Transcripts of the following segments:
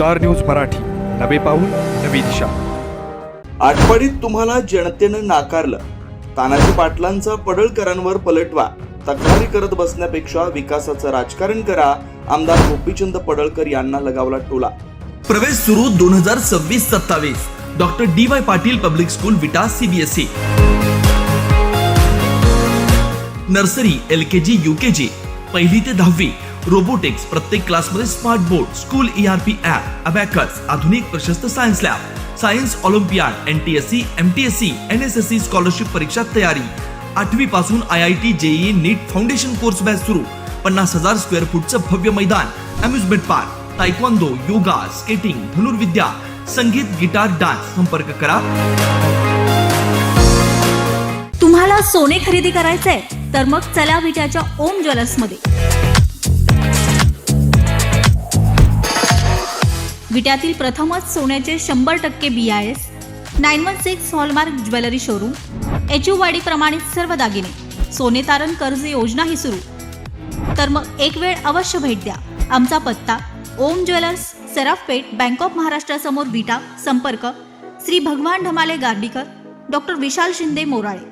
Star news Marathi, नवे पाऊल नवी दिशा। आटपाडीत तुम्हाला जनतेनं नाकारलं, तानाजी पाटलांचा पडळकरांवर पलटवा, तक्रारी करत बसण्यापेक्षा विकासाचं राजकारण करा, आमदार गोपीचंद पडळकर यांना लगावला टोला। प्रवेश सुरू 2026-27 doctor DY Patil public school विटा CBSE। नर्सरी LKG UKG पहिली ते 10वी, रोबोटिक्स, प्रत्येक क्लासमध्ये smart board, school ERP app, abacus, आधुनिक प्रशस्त science lab, science Olympiad, NTSC MTSC NSSC scholarship परीक्षा तयारी। 8वी पासून IIT JEE नीट फाउंडेशन कोर्स बॅच सुरू। 50,000 स्क्वेअर फूटचं भव्य मैदान, amusement park, taekwondo, yoga, skating, धनुर्विद्या, संगीत, गिटार, डान्स। संपर्क करा। तुम्हाला सोने खरेदी करायचंय तर मग चला विट्याच्या ओम ज्वेलर्स मध्ये। विट्यातील प्रथमच सोन्याचे 100% BIS 916 hallmark jewellery showroom, HUID प्रमाणित सर्व दागिने, सोने तारण कर्ज योजना ही सुरू। तर मग एक वेळ अवश्य भेट द्या। आमचा पत्ता ओम ज्वेलर्स, सराफपेठ, बँक ऑफ महाराष्ट्र समोर विटा। संपर्क श्री भगवान ढमाले गार्डीकर, डॉक्टर विशाल शिंदे मोराळे।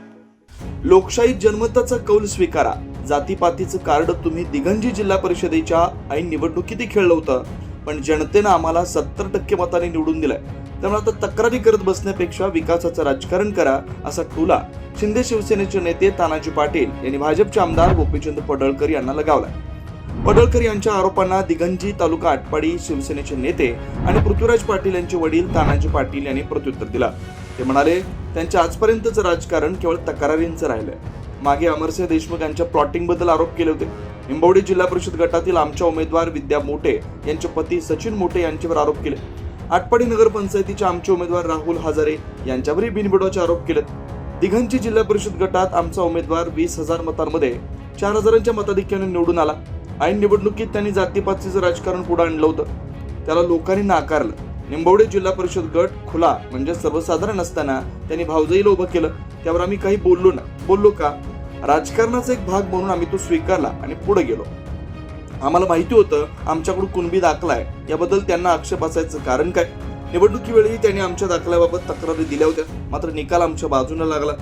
लोकशाहीत जनमताचा कौल स्वीकारा। जातीपातीचं कार्ड तुम्ही दिघंजी जिल्हा परिषदेच्या ऐन निवडणुकीतही खेळलं होतं, पण जनतेनं आम्हाला 70% मताने निवडून दिलंय। त्यामुळे आता तक्रारी करत बसण्यापेक्षा विकासाचं राजकारण करा, असा टोला शिंदे शिवसेनेचे नेते तानाजी पाटील यांनी भाजपचे आमदार गोपीचंद पडळकर यांना लगावलाय। पडळकर यांच्या आरोपांना दिघंजी तालुका आटपाडी शिवसेनेचे नेते आणि पृथ्वीराज पाटील यांचे वडील तानाजी पाटील यांनी प्रत्युत्तर दिलं। ते म्हणाले, त्यांच्या आजपर्यंतचं राजकारण केवळ तक्रारींचं राहिलंय। मागे अमरसिंह देशमुख यांच्या प्लॉटिंग बद्दल आरोप केले होते। निंबवडे जिल्हा परिषद गटातील आमच्या उमेदवार विद्या मोठे यांचे पती सचिन मोठे यांच्यावर आरोप केले। आटपाडी नगर पंचायतीचे आमचे उमेदवार राहुल हजारे यांच्यावरही बिनबुडाचे आरोप केले। दिघंजी जिल्हा परिषद गटात आमचा उमेदवार 20,000 मतांमध्ये 4,000च्या मताधिक्याने निवडून आला। ऐन निवडणुकीत त्यांनी जातीपातीचं राजकारण पुढे आणलं होतं, त्याला लोकांनी नाकारलं। निंबवडे जिल्हा परिषद गट खुला म्हणजे सर्वसाधारण असताना त्यांनी भाऊजाईला उभं केलं, त्यावर आम्ही काही बोललो का? राजकारणाचा एक भाग म्हणून आम्ही तो स्वीकारला आणि पुढे गेलो। आम्हाला माहिती होतं आमच्याकडून कुणबी दाखला आहे, याबद्दल त्यांना आक्षेप असायचं कारण काय? निवडणुकीवेळी त्यांनी आमच्या दाखल्याबाबत तक्रारी दिल्या होत्या, मात्र निकाल आमच्या बाजूने लागला।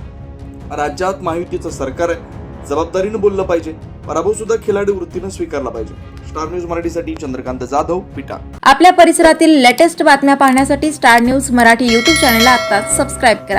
राज्यात महायुतीचं सरकार आहे, जबाबदारीने बोललं पाहिजे, पराभव सुद्धा खिलाडी वृत्तीने स्वीकारला पाहिजे। स्टार न्यूज मराठीसाठी चंद्रकांत जाधव, विटा। आपल्या परिसरातील लेटेस्ट बातम्या पाहण्यासाठी स्टार न्यूज मराठी YouTube चॅनलला आत्ताच सबस्क्राईब करा।